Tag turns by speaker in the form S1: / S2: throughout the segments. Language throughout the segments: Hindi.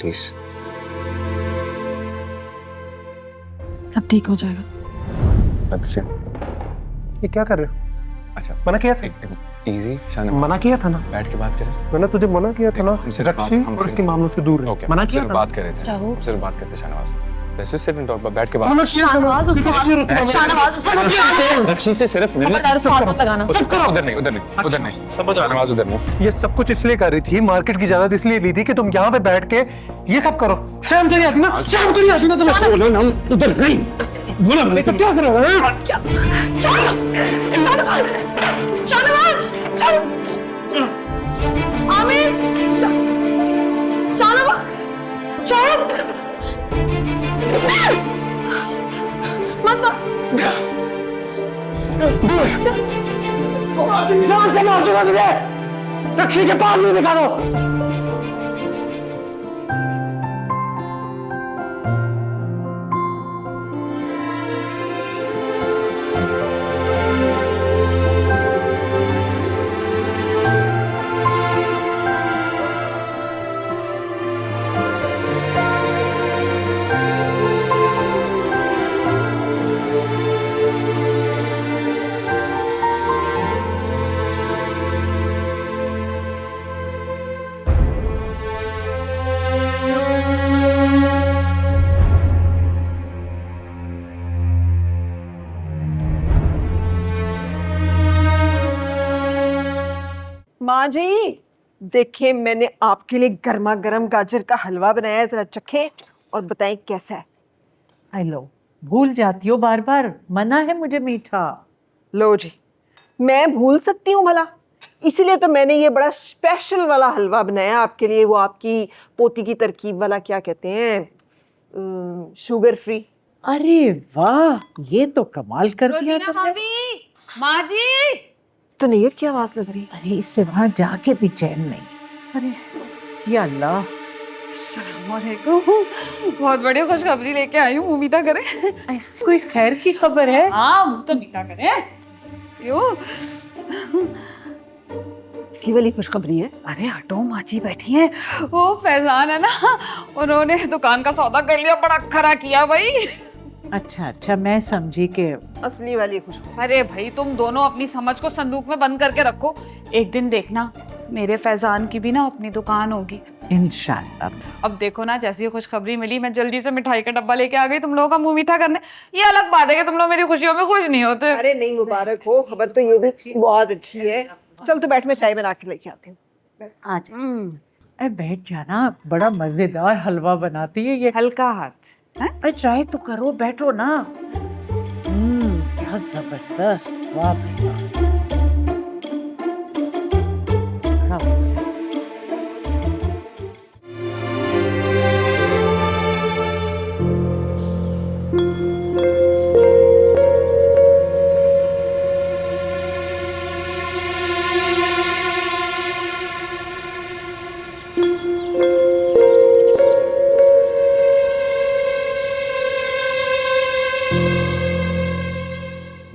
S1: प्लीज।
S2: सब ठीक हो जाएगा।
S3: अच्छा, ये क्या कर रहे हो?
S1: अच्छा
S3: मना किया था?
S1: इजी शान,
S3: मना किया था ना?
S1: बैठ के बात करें।
S3: मैंने तुझे मना किया था ना,
S1: हमसे
S3: रक्षी और इसके मामलों से दूर रहो। मना किया था?
S1: बात कर रहे थे,
S2: चाहो।
S1: सिर्फ बात करते Shahnawaz. Let's just sit and talk, बैठ के बात।
S2: शाहनवाज उसको
S1: रक्षी से सिर्फ
S2: खबरदार उसको हाथ मत लगाना।
S1: चुप करो। उधर नहीं, उधर नहीं, उधर नहीं। शाहनवाज उधर नहीं।
S3: ये सब कुछ इसलिए कर रही थी, मार्केट की इजाजत इसलिए ली थी कि तुम यहाँ पे बैठ के ये सब करो। शर्म तो नहीं आती ना? शर्म तो नहीं आती ना तुम्हें? बोलो ना, उधर नहीं बोला मैंने तो क्या करोगे?
S2: शाहनवाज, शाहनवाज, आमिर, शाहनवाज, चुप मत
S3: जान से मार दूंगा तुझे। रक्षी के पास नहीं दिखा दो।
S4: माँ जी देखिए, मैंने आपके लिए गर्मा गर्म गाजर का हलवा बनाया है, जरा चखें और बताएं कैसा है।
S5: आई लो, भूल जाती हो बार बार, मना है मुझे मीठा।
S4: लो जी, मैं भूल सकती हूँ भला? इसीलिए तो मैंने ये बड़ा स्पेशल वाला हलवा बनाया आपके लिए, वो आपकी पोती की तरकीब वाला, क्या कहते हैं, शुगर फ्री।
S5: अरे वाह, ये तो कमाल कर दिया तुमने।
S2: माँ जी,
S4: तो नैयर की आवाज लग रही है।
S5: अरे इससे वहां जाके भी चैन नहीं। अरे या अल्लाह,
S2: अस्सलामुअलैकुम। बहुत बड़ी खुशखबरी लेके आई हूँ, मीठा करें।
S5: कोई खैर की खबर है?
S2: हाँ, मुंह तो मीठा करें। यो,
S4: इसकी वाली खुशखबरी है।
S2: अरे हटो, माँ जी बैठी हैं। वो फैजान है ना, उन्होंने दुकान का सौदा कर लिया, बड़ा खरा किया भाई।
S5: अच्छा अच्छा, मैं समझी कि
S4: असली वाली खुशखबरी।
S2: अरे भाई, तुम दोनों अपनी समझ को संदूक में बंद करके रखो। एक दिन देखना, मेरे फैजान की भी ना अपनी दुकान होगी
S5: इंशाल्लाह।
S2: अब देखो ना, जैसी खुशखबरी मिली, मैं जल्दी से मिठाई का डब्बा लेके आ गई तुम लोगों का मुंह मीठा करने। ये अलग बात है कि तुम लोग मेरी खुशियों में खुश नहीं होते।
S4: अरे नहीं, मुबारक हो, खबर तो ये भी बहुत अच्छी है। चल तो बैठ, मैं चाय बना के लेके आती हूँ।
S5: आज अरे बैठ जाना, बड़ा मजेदार हलवा बनाती है ये।
S2: हल्का हाथ है?
S5: अरे ट्राई तो करो, बैठो ना। क्या जबरदस्त, वाह भाई वाह।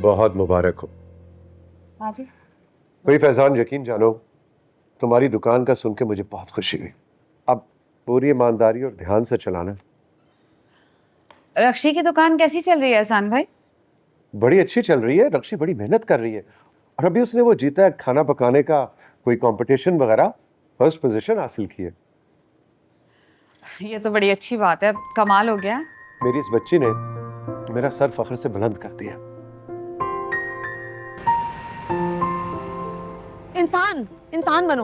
S5: बड़ा
S3: बहुत मुबारक हो।
S2: हाँ जी।
S3: भाई फैजान, यकीन जानो, तुम्हारी दुकान का सुन के मुझे बहुत खुशी हुई। अब पूरी ईमानदारी और ध्यान से चलाना।
S2: रक्षी की दुकान कैसी चल रही है एहसान भाई?
S3: बड़ी अच्छी चल रही है। रक्षी बड़ी मेहनत कर रही है और अभी उसने वो जीता है खाना पकाने का कोई कंपटीशन वगैरह, फर्स्ट पोजीशन हासिल की है।
S2: ये तो बड़ी अच्छी बात है, कमाल हो गया।
S3: मेरी इस बच्ची ने मेरा सर फख्र से बुलंद कर दिया।
S6: इंसान इंसान बनो।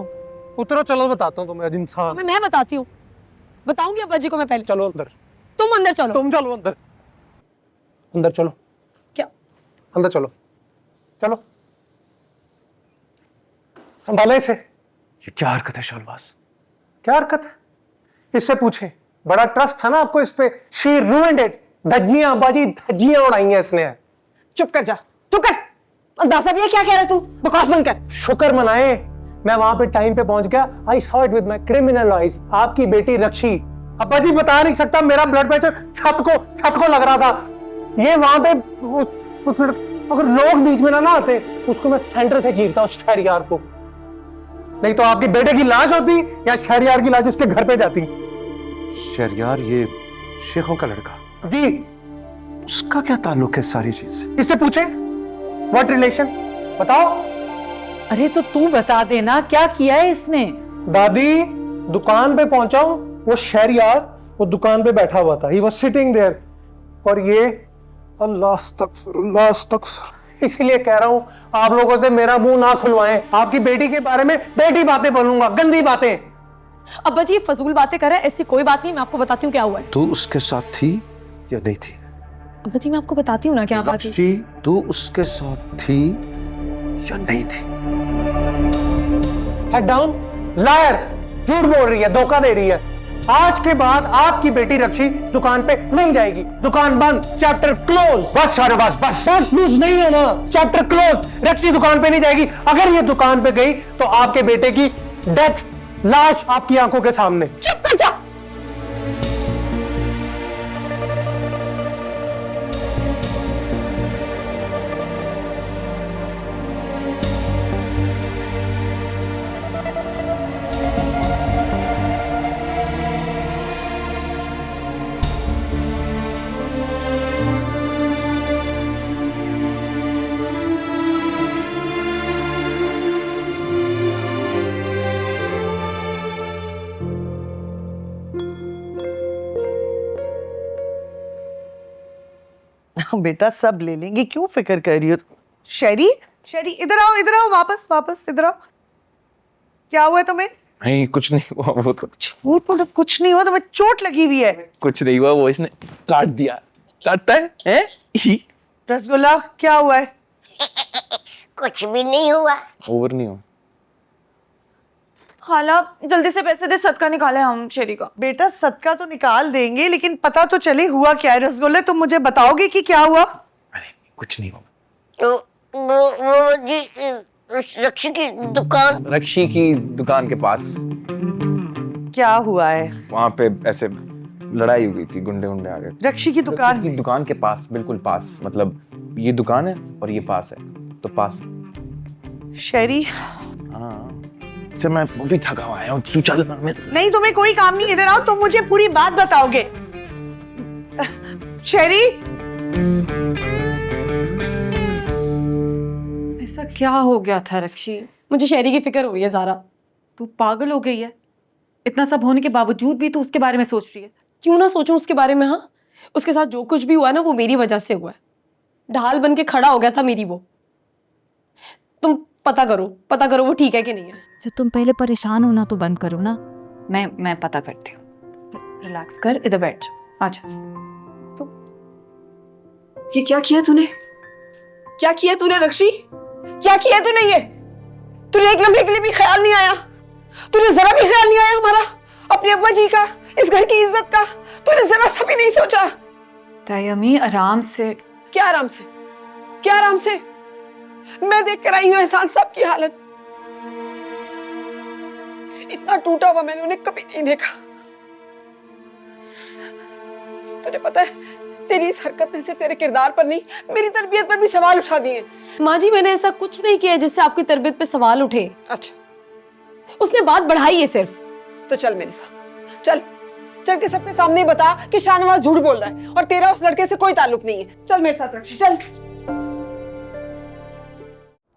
S3: उतरो, चलो बताता हूँ तुम्हें आज इंसान।
S6: मैं बताती हूँ, बताऊंगी अब्बा जी को मैं पहले।
S3: चलो अंदर।
S6: तुम अंदर चलो।
S3: तुम चलो अंदर। अंदर चलो।
S6: क्या?
S3: अंदर चलो, चलो। संभाले इसे। ये क्या हरकत है शाहनवाज? क्या हरकत है? इससे पूछे, बड़ा ट्रस्ट था ना आपको इस पे। She ruined it. धज्जियां बाजी, धज्जियां उड़ाई हैं इसने।
S4: चुप कर जा, चुप कर। अंदाजा भी है क्या कह रहा तू? बकवास बंद कर।
S3: शुक्र मनाए, मैं वहां पे टाइम पे पहुंच गया। I saw it with my criminal eyes. आपकी बेटी रक्षी, अब्बा जी बता नहीं सकता, मेरा ब्लड प्रेशर छत को लग रहा था। ये वहां पे अगर लोग बीच में ना आते, उसको मैं सेंटर से चीरता उस शहरियार को। नहीं तो आपके बेटे की लाश होती या शहरियार की लाश उसके घर पे जाती।
S7: शहरयार ये शेखों का लड़का,
S3: जी
S7: उसका क्या ताल्लुक है सारी चीज से?
S3: इससे पूछे व्हाट रिलेशन, बताओ।
S5: अरे तो तू बता देना क्या किया है इसने।
S3: दादी दुकान पे पहुंचा हूं, वो शहरयार वो दुकान पे बैठा हुआ था, ही वाज सिटिंग देयर, और ये अल्लाह अस्तगफिरुल्लाह, इसीलिए कह रहा हूं आप लोगों से मेरा मुंह ना खुलवाएं, आपकी बेटी के बारे में बेटी बातें बोलूंगा, गंदी बातें।
S6: अब्बा जी ये फजूल बातें कर रहे हैं, ऐसी कोई बात नहीं, मैं आपको बताती हूँ क्या हुआ है।
S7: तू उसके साथ थी या नहीं थी?
S6: अब्बा जी मैं आपको बताती हूँ ना क्या बात है।
S7: रक्षी, तू उसके साथ थी या नहीं थी?
S3: हेड डाउन, लायर, झूठ बोल रही है, धोखा दे रही है। आज के बाद आपकी बेटी रक्षी दुकान पे नहीं जाएगी, दुकान बंद, चैप्टर क्लोज। बस शाहनवाज बस, लूज नहीं होना, चैप्टर क्लोज। रक्षी दुकान पे नहीं जाएगी, अगर ये दुकान पे गई तो आपके बेटे की डेथ, लाश आपकी आंखों के सामने।
S6: चुप कर जा।
S8: बेटा सब ले लेंगे, क्यों फिक्र कर रही हो? शहरी, शहरी इधर आओ, वापस वापस इधर आओ। क्या हुआ तुम्हें?
S1: नहीं कुछ नहीं हुआ, वो तो
S8: झूठ बोलो, कुछ नहीं हुआ, तुम्हें चोट लगी हुई है।
S1: कुछ नहीं हुआ, वो इसने काट दिया। काटता है?
S8: रसगुल्ला क्या हुआ है?
S9: कुछ भी नहीं हुआ।
S1: ओवर नहीं हुआ।
S2: खाला जल्दी से पैसे दे, सदका निकाले हम शेरी का।
S8: बेटा सदका तो निकाल देंगे, लेकिन पता तो चले हुआ क्या है। रसगुल्ले तुम मुझे बताओगे कि क्या हुआ?
S1: अरे कुछ नहीं हुआ।
S9: तो वो जी रक्षी की दुकान,
S1: रक्षी की दुकान के पास
S8: क्या हुआ है?
S1: वहां पे ऐसे लड़ाई हो गई थी, गुंडे आ गए।
S8: रक्षी की दुकान
S1: की दुकान के पास, बिल्कुल पास, मतलब ये दुकान है और ये पास है, तो पास।
S8: शहरी
S1: हाँ तो मैं भी थका हुआ आया हूँ, तू चल ना। मैं
S8: नहीं, तुम्हें कोई काम नहीं, इधर आओ, तुम मुझे पूरी बात बताओगे। शहरी
S2: ऐसा क्या हो गया था रक्षी?
S6: मुझे शेरी की फिक्र हो रही है ज़ारा।
S2: तू पागल हो गई है? इतना सब होने के बावजूद भी तू उसके बारे में सोच रही है?
S6: क्यों ना सोचूं उसके बारे में। हाँ, उसके साथ जो कुछ भी हुआ ना वो मेरी वजह से हुआ है। ढाल बन के खड़ा हो गया था मेरी वो। तुम पता करो वो ठीक है कि नहीं है।
S10: तो तुम पहले परेशान होना तो बंद करो ना।
S2: मैं पता करती हूँ। रिलैक्स कर, इधर बैठ जा, आजा।
S6: तो ये क्या किया तूने? क्या किया तूने रक्षी? क्या किया तूने ये? तूने एक लम्हे के लिए भी ख्याल नहीं आया? तूने जरा भी ख्याल नहीं आया हमारा, अपने अब्बा जी का, इस घर की इज्जत का? तूने जरा सा भी नहीं सोचा?
S2: तायमी आराम से।
S6: क्या आराम से? क्या आराम से? मैं देख कर आई हूँ एहसान साहब की हालत। इतना टूटा हुआ मैंने उन्हें कभी नहीं देखा। तुझे पता है तेरी इस हरकत ने सिर्फ तेरे किरदार पर नहीं, मेरी तरबियत पर भी सवाल उठा दिए। माँ जी मैंने ऐसा कुछ नहीं किया जिससे आपकी तरबियत पे सवाल उठे। अच्छा, उसने बात बढ़ाई है सिर्फ। तो चल मेरे साथ, चल के सबके सामने ही बता कि शाहनवाज झूठ बोल रहा है और तेरा उस लड़के से कोई ताल्लुक नहीं है। चल मेरे साथ रक्षी, चल।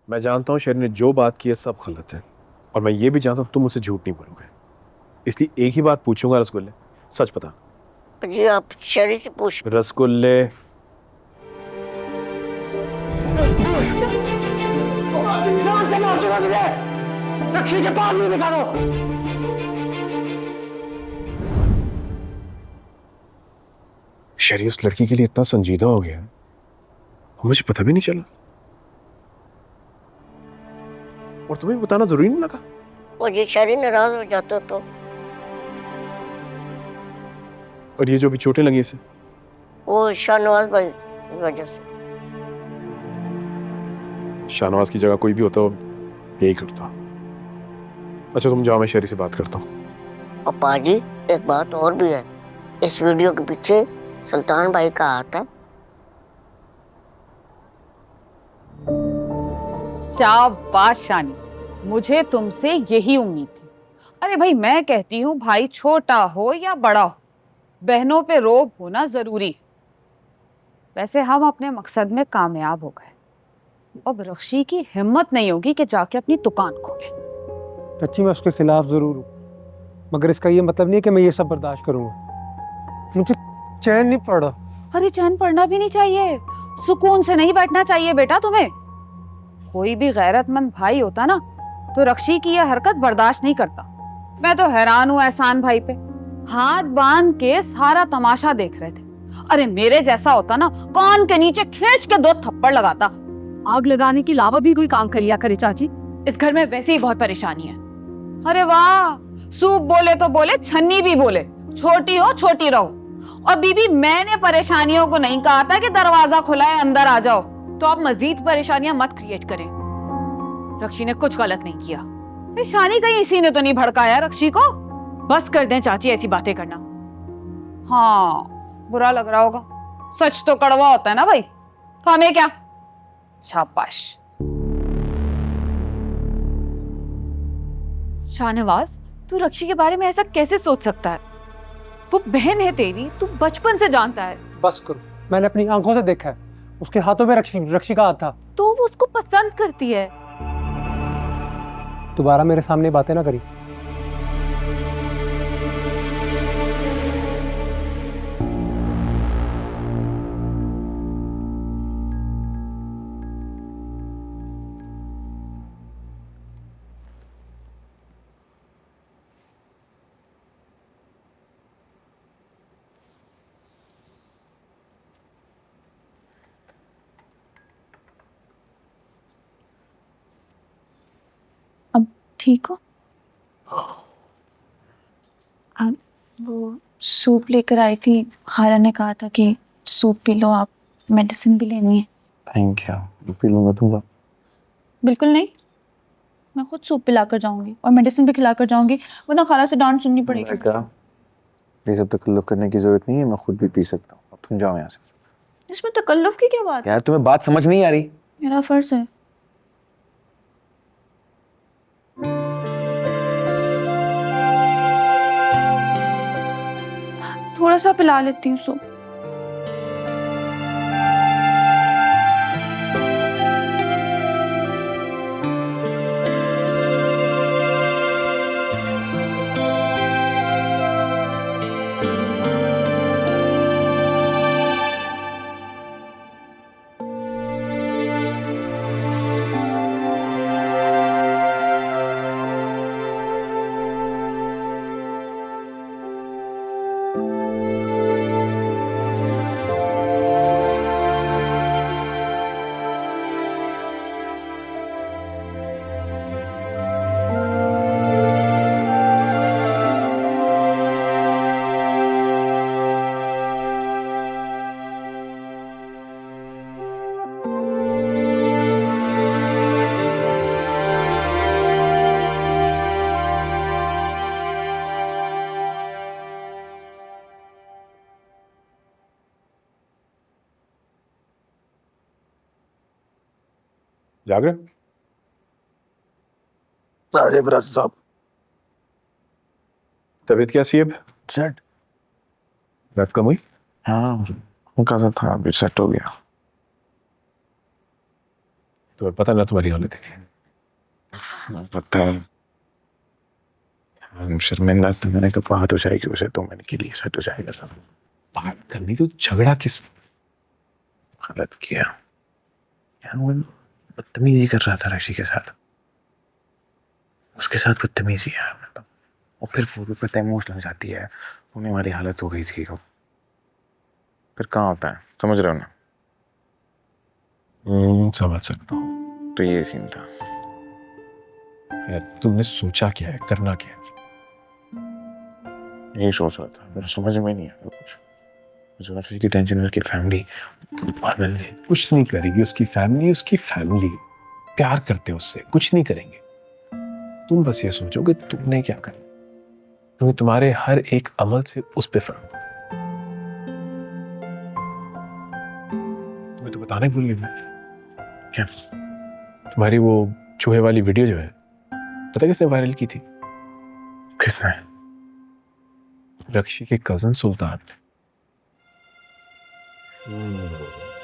S7: मैं जानता हूँ शेर ने जो बात की है सब गलत है, और मैं ये भी जानता हूँ तुम मुझसे झूठ नहीं बोलोगे, इसलिए एक ही बात पूछूंगा रसगुल्ले, सच बता।
S9: जी आप शहरी से पूछ।
S7: रसगुल्ले
S3: रक्षी के पास नहीं दिखा दो।
S7: शहरी उस लड़की के लिए इतना संजीदा हो गया, मुझे पता भी नहीं चला, और तुम्हें बताना जरूरी नहीं लगा।
S9: मुझे शहरी नाराज हो जाता तो।
S7: और ये जो भी चोटें लगी इसे,
S9: वो शाहनवाज भाई की वजह से।
S7: शाहनवाज की जगह कोई भी होता यही करता। अच्छा तुम जाओ, मैं शहरी से बात करता हूँ।
S9: और पाजी एक बात और भी है, इस वीडियो के पीछे सुल्तान भाई का हाथ है।
S5: शाबाश शानी, मुझे तुमसे यही उम्मीद थी। अरे भाई मैं कहती हूँ भाई छोटा हो या बड़ा हो,
S2: बहनों पे रोब होना जरूरी। वैसे हम अपने मकसद में कामयाब हो गए, अब रक्षी की हिम्मत नहीं होगी कि जाके अपनी दुकान खोले।
S3: सच्ची मैं उसके खिलाफ जरूर हूँ, मगर इसका ये मतलब नहीं है कि मैं ये सब बर्दाश्त करूंगा। मुझे चैन नहीं पड़ रहा।
S2: अरे चैन पड़ना भी नहीं चाहिए, सुकून से नहीं बैठना चाहिए बेटा तुम्हें। कोई भी गैरतमंद भाई होता ना तो रक्षी की यह हरकत बर्दाश्त नहीं करता। मैं तो हैरान हूँ एहसान भाई पे, हाथ बांध के सारा तमाशा देख रहे थे। अरे मेरे जैसा होता ना कान के नीचे खींच के 2 थप्पड़ लगाता।
S6: आग लगाने के अलावा भी कोई काम कर लिया करे चाची।
S2: इस घर में वैसे ही बहुत परेशानी है। अरे वाह, सूप बोले तो बोले, छन्नी भी बोले, छोटी हो छोटी रहो। और बीबी मैंने परेशानियों को नहीं कहा था कि दरवाजा खुला है अंदर आ जाओ। तो आप मजीद परेशानियां मत क्रिएट करें। रक्षी ने कुछ गलत नहीं किया। शानी कहीं इसी ने तो नहीं भड़काया रक्षी को। बस कर दें चाची ऐसी बातें करना। हाँ बुरा लग रहा होगा, सच तो कड़वा होता है ना भाई, तो हमें क्या। शाबाश। शाहनवाज, तू रक्षी के बारे में ऐसा कैसे सोच सकता है? वो बहन है तेरी, तू बचपन से जानता है।
S3: बस करो, मैंने अपनी आंखों से देखा है, उसके हाथों में रक्षी का हाथ था।
S2: तो वो उसको पसंद करती है।
S3: दोबारा मेरे सामने बातें ना करी।
S10: ठीक हो? आप वो सूप लेकर आई थी, खाला ने कहा था कि सूप पी लो आप, मेडिसिन भी लेनी है।
S1: थैंक यू, पी लूंगा तुमको।
S10: बिल्कुल नहीं, मैं खुद सूप पिलाकर जाऊंगी और मेडिसिन भी खिलाकर जाऊंगी, वरना खाला से डांट सुननी पड़ेगी।
S1: ये सब तकल्लुफ करने की जरूरत नहीं है, मैं खुद भी पी सकता हूँ। अब तुम जाओ यहाँ से।
S10: इसमें तकल्लुफ की क्या बात है?
S1: यार तुम्हें बात समझ नहीं आ रही?
S10: मेरा फर्ज है। थोड़ा सा पिला लेती हूँ सूप।
S7: जाग रहे?
S1: अरे विराज साहब,
S7: तबीयत कैसी है अब?
S1: सेट।
S7: दर्द कम हुई?
S1: हाँ हल्का सा था, अभी सेट हो गया।
S7: तुम्हें पता ना तुम्हारी हालत है।
S1: पता है, शर्मिंदा तो मैंने तो बात हो जाएगी उसे, तो मैंने के लिए सेट हो जाएगा सब।
S7: बात करनी तो झगड़ा किस
S1: गलत किया यार, वो बदतमीजी कर रहा था रक्षी के साथ, उसके साथ बदतमीजी है मतलब। और फिर वो भी पता इमोशनल जाती है, उन्हें हमारी हालत हो गई थी। फिर कहाँ होता है, समझ रहे हो ना?
S7: समझ सकता हूँ।
S1: तो ये सीन था
S7: यार, तुमने सोचा क्या है, करना क्या है?
S1: यही सोच रहा था, मेरे समझ में नहीं आया कुछ। मुझे रक्षी की टेंशन है, उसकी फैमिली पागल है।
S7: कुछ नहीं करेगी उसकी फैमिली प्यार करते हैं उससे, कुछ नहीं करेंगे। तुम बस ये सोचो कि तुमने क्या करना, क्योंकि तुम्हारे हर एक अमल से उस पे फर्क। तुम्हें तो बताने भूल गई मैं।
S1: क्या?
S7: तुम्हारी वो चूहे वाली वीडियो जो है, पता किसने वायरल की थी?
S1: किसने?
S7: रक्षी के कजन सुल्तान।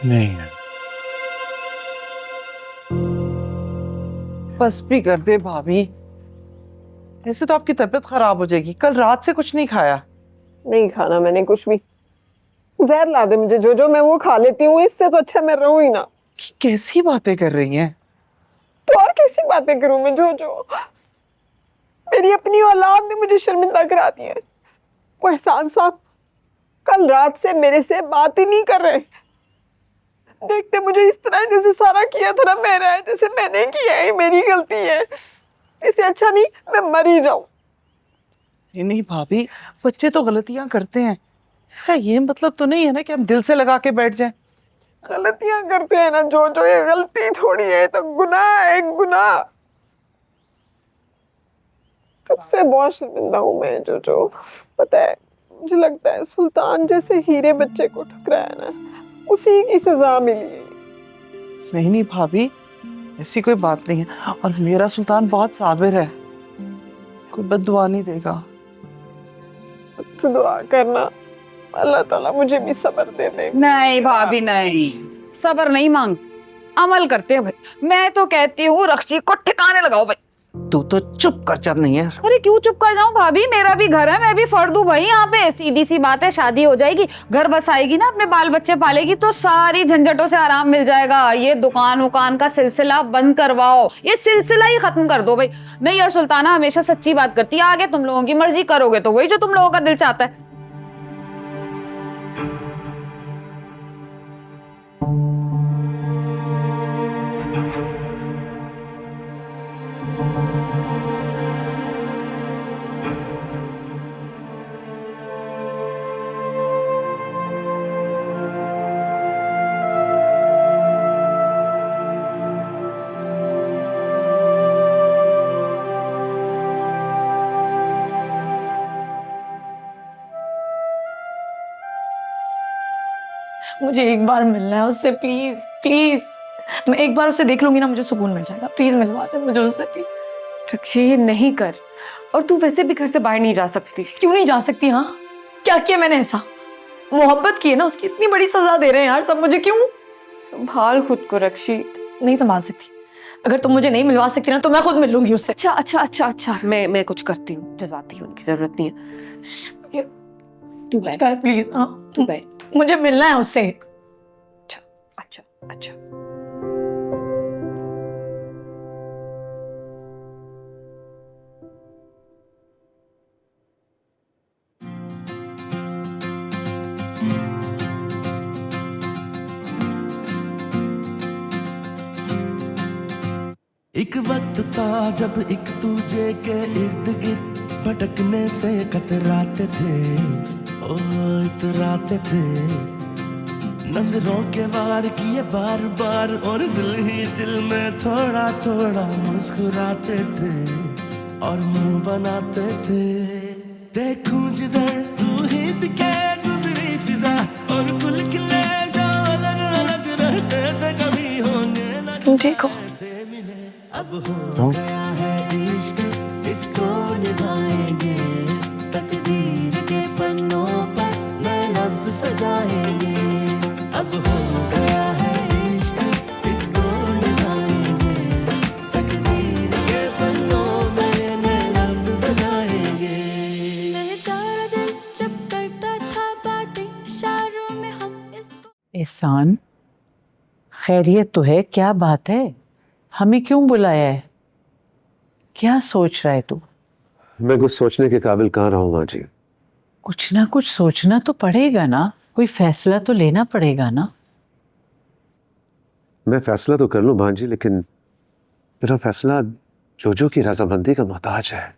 S1: नहीं है।
S8: बस भी कर दे भाभी, ऐसे तो आपकी तबीयत खराब हो जाएगी। कल रात से कुछ नहीं खाया।
S4: नहीं खाना मैंने कुछ भी। जहर ला दे मुझे जो मैं वो खा लेती हूँ, इससे तो अच्छा मैं रहूं ही ना।
S8: कैसी बातें कर रही हैं?
S4: तो और कैसी बातें करूं मैं जो मेरी अपनी औलाद ने मुझे शर्मिंदा करा दिया है। वो एहसान साहब कल रात से मेरे से बात ही नहीं कर रहे। देखते मुझे इस तरह जैसे सारा किया था ना मेरा है, जैसे मैंने किया है, मेरी गलती है। इससे अच्छा नहीं मैं मर ही जाऊं।
S8: नहीं भाभी, बच्चे तो गलतियां करते हैं, इसका ये मतलब तो नहीं है ना कि हम दिल से लगा के बैठ जाएं।
S4: गलतियां करते हैं ना जो ये गलती थोड़ी है, तो गुनाह है, गुनाह। तुझसे बहुत शर्मिंदा हूं मैं जो पता है। मुझे लगता है सुल्तान जैसे हीरे बच्चे को ठुकराया ना, उसी की सजा मिली है।
S8: नहीं भाभी, ऐसी कोई बात नहीं है, और मेरा सुल्तान बहुत साबिर है, कोई बद्दुआ नहीं देगा।
S4: तू दुआ करना अल्लाह ताला मुझे भी सब्र दे दे।
S2: नहीं भाभी नहीं, सब्र नहीं मांग, अमल करते हैं भाई। मैं तो कहती हूँ रक्षी को ठिकाने लगाओ भाई।
S8: तू तो चुप कर जा। नहीं है,
S2: अरे क्यों चुप कर जाऊं भाभी, मेरा भी घर है, मैं भी फर्द हूँ भाई यहाँ पे। सीधी सी बात है, शादी हो जाएगी, घर बस आएगी ना, अपने बाल बच्चे पालेगी, तो सारी झंझटों से आराम मिल जाएगा। ये दुकान वुकान का सिलसिला बंद करवाओ, ये सिलसिला ही खत्म कर दो भाई। नहीं यार, सुल्ताना हमेशा सच्ची बात करती है। आगे तुम लोगों की मर्जी, करोगे तो वही जो तुम लोगों का दिल चाहता है।
S6: मुझे एक बार मिलना है उससे, प्लीज प्लीज। मैं एक बार उसे देख लूंगी ना, मुझे सुकून मिल जाएगा। प्लीज मिलवा दे मुझे उससे, प्लीज।
S11: रक्षी ये नहीं कर, और तू वैसे भी घर से बाहर नहीं जा सकती।
S6: क्यों नहीं जा सकती? हाँ क्या किया मैंने ऐसा? मोहब्बत की है ना, उसकी इतनी बड़ी सजा दे रहे हैं यार सब मुझे, क्यों?
S11: संभाल खुद को रक्षी।
S6: नहीं संभाल सकती। अगर तुम मुझे नहीं मिलवा सकती ना, तो मैं खुद मिल लूंगी उससे।
S11: अच्छा अच्छा अच्छा अच्छा, मैं कुछ करती हूँ, जज्बाती होने की जरूरत नहीं है।
S6: तू बैठ प्लीज। हाँ
S11: तू बैठ,
S6: मुझे मिलना है उससे।
S11: अच्छा अच्छा अच्छा।
S12: एक वक्त था जब एक दूजे के इर्द गिर्द भटकने से कतराते थे, ओ इतराते थे। नजरों के वार किए बार बार, और दिल ही दिल में थोड़ा थोड़ा मुस्कुराते थे और मुंह बनाते थे। देखूं जिधर तू ही दिखे गुजरी फिजा, और कुल खिले जो अलग अलग रहते थे, कभी होंगे ना
S6: देखो
S12: अब हो गया है इश्क, इसको निभाएंगे। तकदीर के पन्नों पर नए लफ्ज सजाएंगे। अब हो गया है इश्क, इसको निभाएंगे। तकदीर के पन्नों में नए लफ्ज सजाएंगे।
S10: बेचारा दिल जब करता था बातें इशारों में हम इसको।
S5: एहसान, खैरियत तो है? क्या बात है, हमें क्यों बुलाया है? क्या सोच रहा है तू?
S7: मैं कुछ सोचने के काबिल कहाँ रहूंगा जी।
S5: कुछ ना कुछ सोचना तो पड़ेगा ना, कोई फैसला तो लेना पड़ेगा ना।
S7: मैं फैसला तो कर लूं भांजी, लेकिन मेरा फैसला जोजो की रजामंदी का मोहताज है।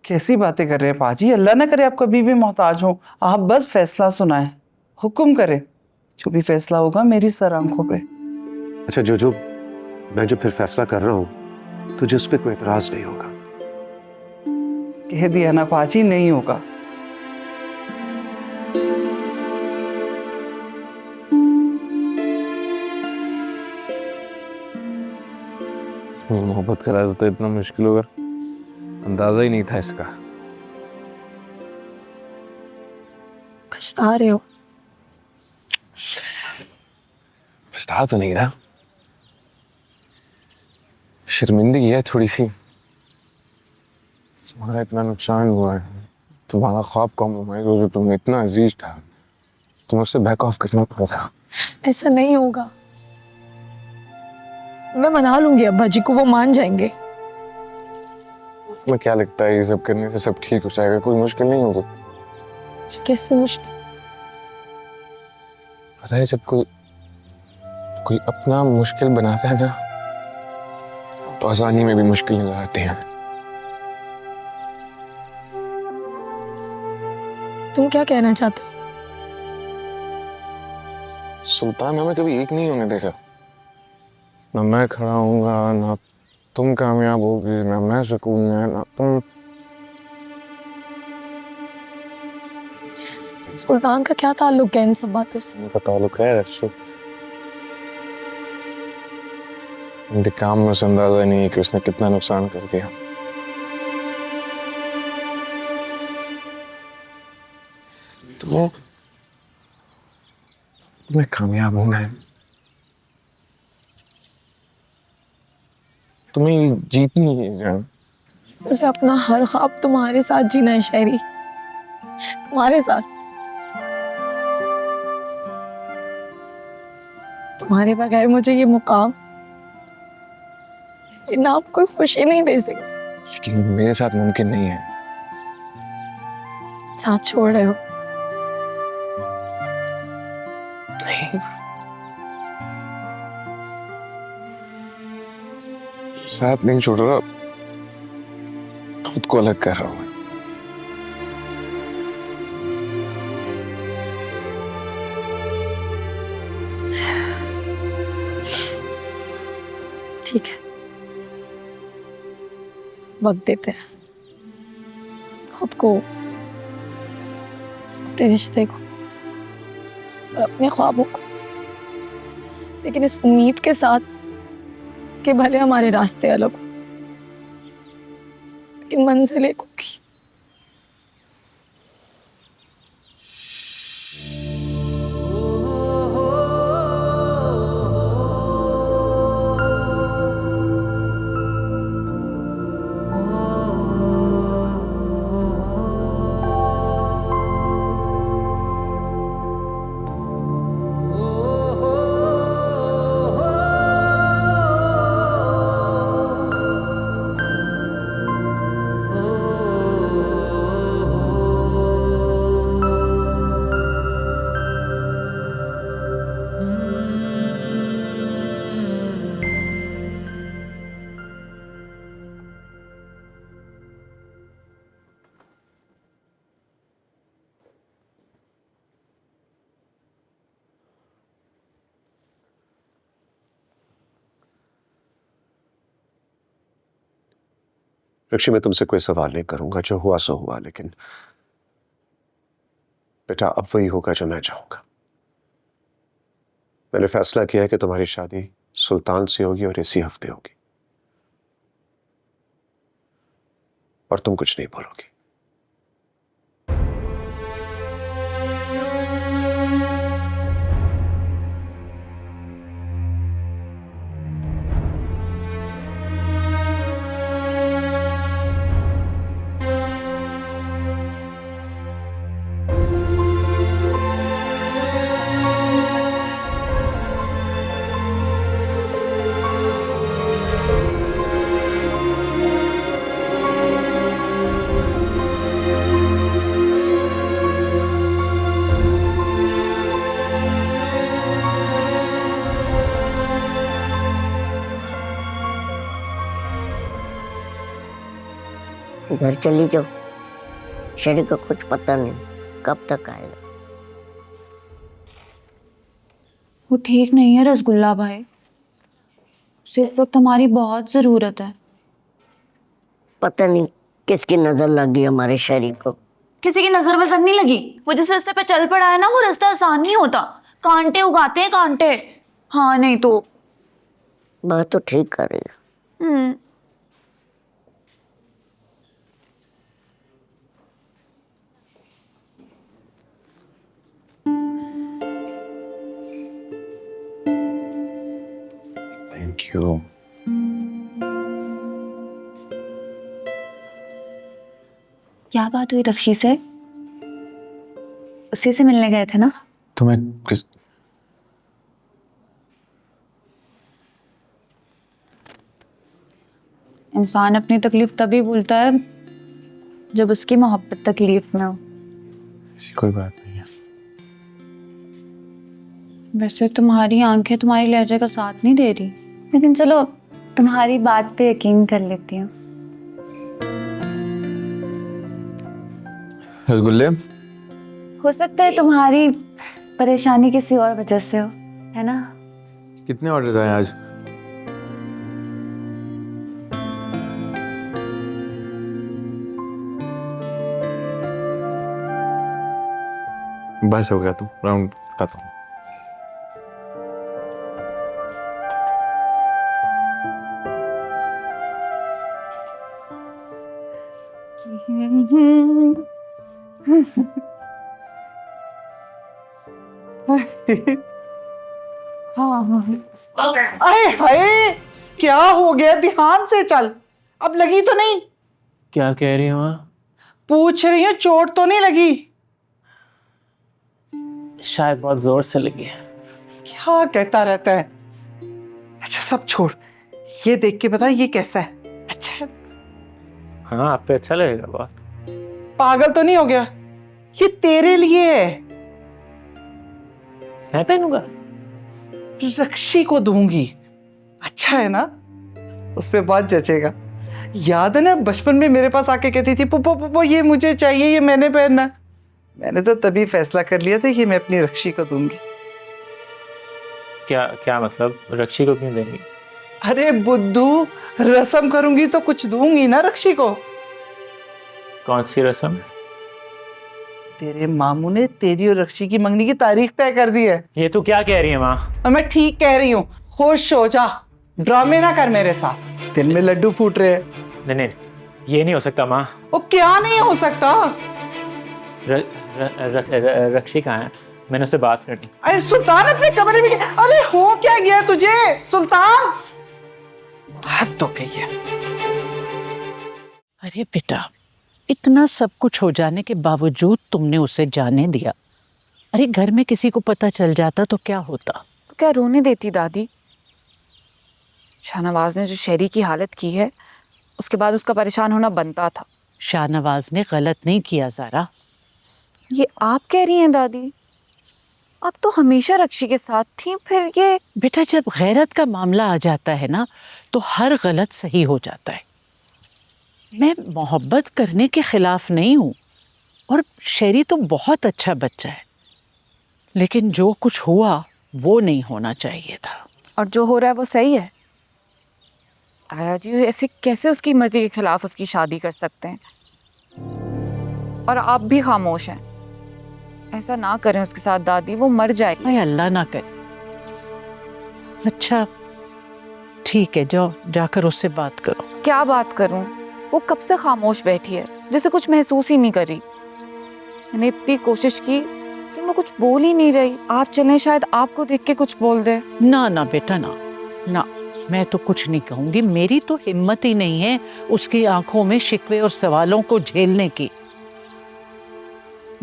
S8: कैसी बातें कर रहे हैं पाजी? अल्लाह ना करे आप कभी भी मोहताज हो। आप बस फैसला सुनाएं, हुक्म करें, जो भी फैसला होगा मेरी सर आंखों पे।
S7: अच्छा जोजो, मैं जो फिर फैसला कर रहा हूं, तुझे उस पर कोई एतराज नहीं होगा?
S8: कह दिया ना पाजी, नहीं होगा।
S1: मोहब्बत का राज तो इतना मुश्किल होगा, अंदाजा ही नहीं था इसका।
S6: पछता रहे हो?
S7: पछता तो नहीं रहा, शर्मिंदगी है थोड़ी सी। तुम्हारा इतना नुकसान हुआ है, तुम्हारा ख्वाब कॉम्प्रोमाइज हो, जो तुम्हें इतना अजीज था, तुम उससे बैक ऑफ करना पड़ेगा।
S6: ऐसा नहीं होगा, मैं मना लूंगी अब्बा जी को, वो मान जाएंगे।
S7: तुम्हें क्या लगता है ये सब करने से सब ठीक हो जाएगा? कोई मुश्किल नहीं होगा।
S6: कैसे मुश्किल?
S7: पता है, जब कोई अपना मुश्किल बनाता है ना, तो आसानी में भी मुश्किल नजर आती है।
S6: तुम क्या कहना चाहते हो?
S7: सुल्तान हमें कभी एक नहीं होने देखा। ना मैं खड़ा होऊंगा, ना तुम कामयाब होगी, ना मैं सुकून में, ना तुम।
S6: सुल्तान का क्या ताल्लुक है इन सब बातों से?
S7: उनका ताल्लुक है रक्षु। इंतकाम में उसे अंदाजा नहीं है कि उसने कितना नुकसान कर दिया। तुम्हें कामयाब होना है, तुम्हें जीतनी है जान।
S6: मुझे अपना हर ख्वाब तुम्हारे साथ जीना है शायरी, तुम्हारे साथ। तुम्हारे बगैर मुझे ये मुकाम, ये नाम कोई खुशी नहीं दे सकती।
S7: लेकिन मेरे साथ मुमकिन नहीं है।
S6: साथ छोड़ रहे हो?
S7: नहीं, साथ नहीं छोड़ रहा, खुद को अलग कर रहा हूं।
S6: ठीक है, वक्त देते हैं खुद को, अपने रिश्ते को और अपने ख्वाबों को, लेकिन इस उम्मीद के साथ कि भले हमारे रास्ते अलग हो, लेकिन मंजिल एक होगी।
S13: रक्षी, मैं तुमसे कोई सवाल नहीं करूंगा, जो हुआ सो हुआ, लेकिन बेटा अब वही होगा जो मैं चाहूंगा। मैंने फैसला किया है कि तुम्हारी शादी सुल्तान से होगी और इसी हफ्ते होगी, और तुम कुछ नहीं बोलोगी।
S9: घर चली जाओ, शरीर का कुछ पता नहीं कब तक आएगा।
S10: वो ठीक नहीं है रसगुल्ला भाई, उसे इस वक्त हमारी बहुत जरूरत है।
S9: पता नहीं किसकी नजर लग गई हमारे शरीर को।
S10: किसी की नजर वजर नहीं लगी, वो जिस रास्ते पे चल पड़ा है ना, वो रास्ता आसान नहीं होता, कांटे उगाते हैं कांटे। हाँ नहीं तो।
S9: बात तो ठीक कर रही है।
S1: क्यों?
S10: क्या बात हुई रक्षी से? उसी से मिलने गए थे ना?
S1: तुम्हें किस
S10: इंसान अपनी तकलीफ तभी भूलता है जब उसकी मोहब्बत तकलीफ में हो।
S1: ऐसी कोई बात नहीं है।
S10: वैसे तुम्हारी आंखें तुम्हारी लहजे का साथ नहीं दे रही, लेकिन चलो तुम्हारी बात पे यकीन कर लेती हूँ।
S1: रसगुल्ले?
S10: हो सकता है तुम्हारी परेशानी किसी और वजह से हो, है ना?
S1: कितने ऑर्डर आए आज? बस हो गया, तुम राउंड बताता हूँ।
S8: अरे हाय, क्या हो गया? ध्यान से चल। अब लगी तो नहीं?
S7: क्या कह रही हो?
S8: पूछ रही हूँ, चोट तो नहीं लगी?
S7: शायद बहुत जोर से लगी है।
S8: क्या कहता रहता है? अच्छा सब छोड़, ये देख के बता ये कैसा है? अच्छा है?
S7: हाँ, आप पे अच्छा लगेगा बहुत।
S8: पागल तो नहीं हो गया? ये तेरे लिए है।
S7: मैं पहनूंगा?
S8: रक्षी को दूंगी। अच्छा है ना? उस पे बहुत जचेगा। याद है ना बचपन में मेरे पास आके कहती थी पुप्पो पुप्पो ये मुझे चाहिए, ये मैंने पहनना। मैंने तो तभी फैसला कर लिया था कि मैं अपनी रक्षी को दूंगी।
S7: क्या क्या मतलब? रक्षी को क्यों देंगी?
S8: अरे बुद्धू, रस्म करूंगी तो कुछ दूंगी ना रक्षी को।
S7: कौन सी रस्म?
S8: तेरे मामू ने तेरी और रक्षी की मंगनी की तारीख तय कर दी है।
S7: ये तू क्या कह रही है माँ?
S8: और मैं ठीक कह रही हूँ। खुश हो जा, ड्रामे ना कर मेरे साथ। दिल में लड्डू फूट रहे हैं।
S7: नहीं नहीं, ये नहीं हो सकता माँ।
S8: वो क्या नहीं हो सकता?
S7: रक्षी कहाँ है? मैंने उससे बात करनी।
S8: अरे सुल्तान अपने कमरे में गया। अरे हो क्या गया तुझे सुल्तान? हद तो गई है।
S5: अरे बेटा, इतना सब कुछ हो जाने के बावजूद तुमने उसे जाने दिया। अरे घर में किसी को पता चल जाता तो क्या होता?
S2: तो क्या रोने देती दादी? शाहनवाज ने जो शहरी की हालत की है, उसके बाद उसका परेशान होना बनता था।
S5: शाहनवाज ने गलत नहीं किया ज़ारा।
S2: ये आप कह रही हैं दादी? आप तो हमेशा रक्षी के साथ थी, फिर ये?
S5: बेटा, जब गैरत का मामला आ जाता है ना तो हर गलत सही हो जाता है। मैं मोहब्बत करने के खिलाफ नहीं हूँ, और शेरी तो बहुत अच्छा बच्चा है, लेकिन जो कुछ हुआ वो नहीं होना चाहिए था।
S2: और जो हो रहा है वो सही है? ताया जी ऐसे कैसे उसकी मर्जी के खिलाफ उसकी शादी कर सकते हैं? और आप भी खामोश हैं। ऐसा ना करें उसके साथ दादी, वो मर जाएगी।
S5: अरे अल्लाह ना करे। अच्छा ठीक है, जाओ जाकर उससे बात करो।
S2: क्या बात करूं? वो कब से खामोश बैठी है, जैसे कुछ महसूस ही नहीं कर रही। मैंने इतनी कोशिश की कि मैं कुछ बोल ही नहीं रही। आप चलें, शायद आपको देख के कुछ बोल दे।
S5: ना ना बेटा, ना ना, मैं तो कुछ नहीं कहूंगी। मेरी तो हिम्मत ही नहीं है उसकी आंखों में शिकवे और सवालों को झेलने की।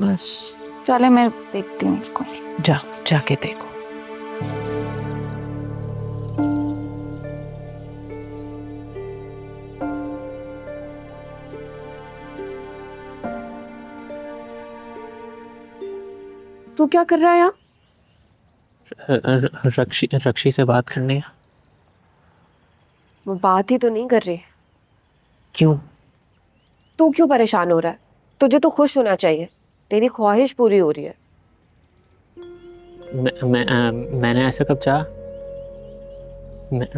S5: बस
S2: चले, मैं देखती हूँ उसको।
S5: जाओ, जाके देखो।
S6: तू क्या कर रहा है यहाँ?
S7: रक्षी से बात करनी है।
S6: वो बात ही तो नहीं कर रही।
S7: क्यों?
S6: तू क्यों परेशान हो रहा है? तुझे तो खुश होना चाहिए, तेरी ख्वाहिश पूरी हो रही है।
S7: मैंने ऐसा कब चाहा?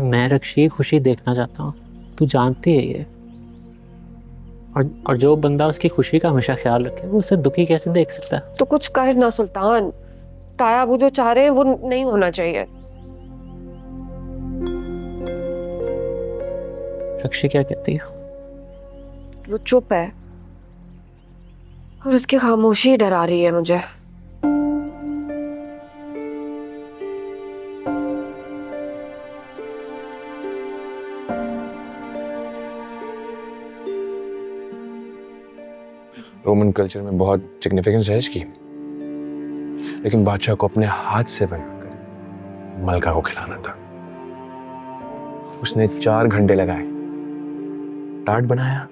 S7: मैं रक्षी खुशी देखना चाहता हूँ, तू जानती है ये। और जो बंदा उसकी खुशी का हमेशा ख्याल रखे, वो उसे दुखी कैसे देख सकता है?
S6: तो कुछ कर ना सुल्तान। ताया वो जो चाह रहे हैं वो नहीं होना चाहिए।
S7: रक्षी क्या कहती है?
S6: वो चुप है, और उसकी खामोशी डरा रही है मुझे।
S7: मुस्लिम कल्चर में बहुत सिग्निफिकेंस है इसकी, लेकिन बादशाह को अपने हाथ से बनाकर मलका को खिलाना था। उसने 4 घंटे लगाए, टाट बनाया,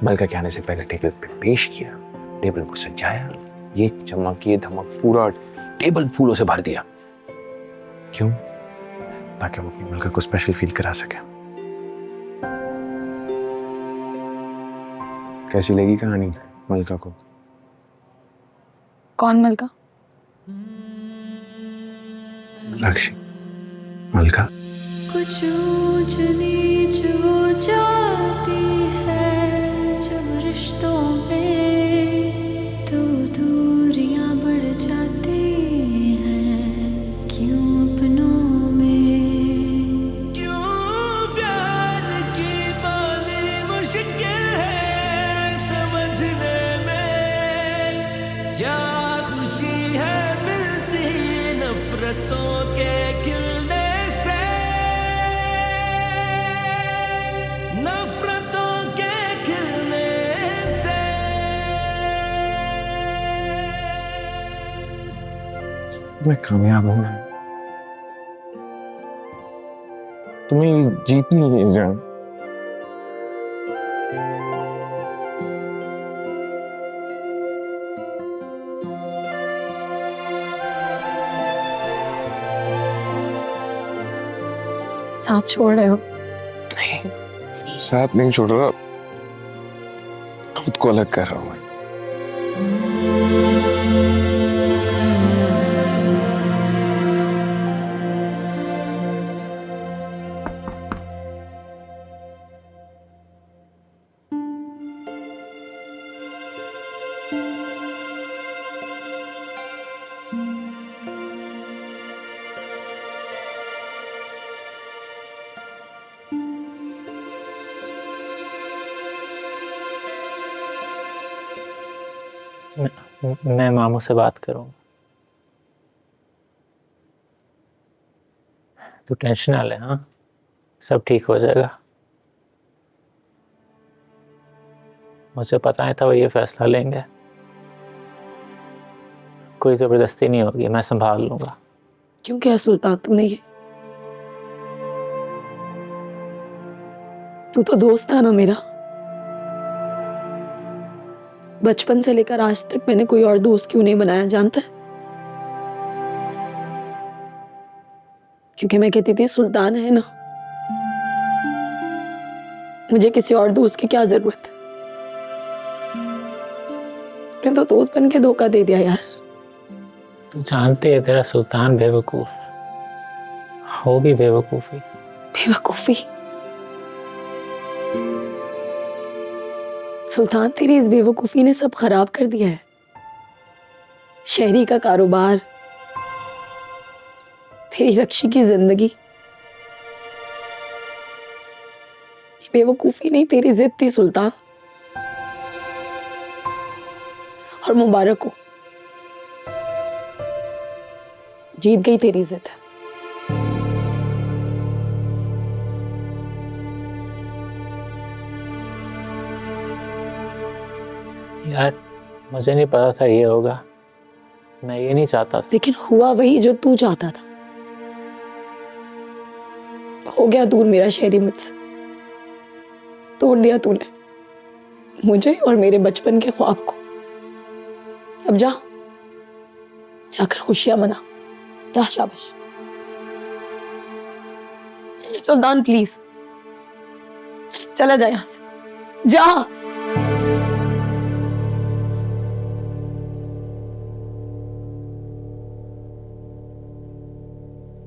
S7: मलका के आने से पहले टेबल पे पेश किया, टेबल को सजाया, ये चमक ये धमक, पूरा टेबल फूलों से भर दिया। क्यों? ताकि वो अपनी मलका को स्पेशल फील करा सके। कैसी लगी कहानी मलका को?
S10: कौन मलका?
S7: रक्षी। मलका
S12: कुछ ऊंच नीच हो जाती है जब रिश्तों में, तो दूरियां बढ़ जाती हैं क्यों अपनों में। क्यों प्यार की बाली मुश्किल है समझने में, क्या खुशी है मिलती नफरतों के खिलने से, नफरतों के खिलने से।
S7: मैं कामयाब होगा, तुम्हें जीतनी है जान।
S6: साथ छोड़ रहे हो?
S7: साथ नहीं छोड़ रहा, खुद को अलग कर रहा हूं मैं।
S3: मैं मामू से बात करूँ। तू टेंशन ना ले, हाँ, सब ठीक हो जाएगा। मुझे पता नहीं था वो ये फैसला लेंगे। कोई जबरदस्ती नहीं होगी, मैं संभाल लूंगा।
S6: क्यों क्या सुल्तान तुमने ये? तू तो दोस्त था ना मेरा। बचपन से लेकर आज तक मैंने कोई और दोस्त क्यों नहीं बनाया जानता है? क्योंकि मैं कहती थी सुल्तान है ना, मुझे किसी और दोस्त की क्या जरूरत। तूने तो दोस्त बन के धोखा दे दिया यार।
S3: तू जानती है तेरा सुल्तान बेवकूफ होगी। बेवकूफी
S6: बेवकूफी? सुल्तान तेरी इस बेवकूफी ने सब खराब कर दिया है। शहरी का कारोबार, तेरी रक्षी की जिंदगी। ये बेवकूफी नहीं तेरी जिद थी सुल्तान। और मुबारक हो, जीत गई तेरी जिद।
S3: यार मुझे नहीं पता था ये होगा, मैं ये नहीं चाहता था।
S6: लेकिन हुआ वही जो तू चाहता था। हो गया दूर मेरा शहरी मुझसे। तोड़ दिया तूने मुझे और मेरे बचपन के ख्वाब को। अब जा, जाकर खुशियां मना। जा, शाबाश। सुल्तान प्लीज चला जा यहां से, जा।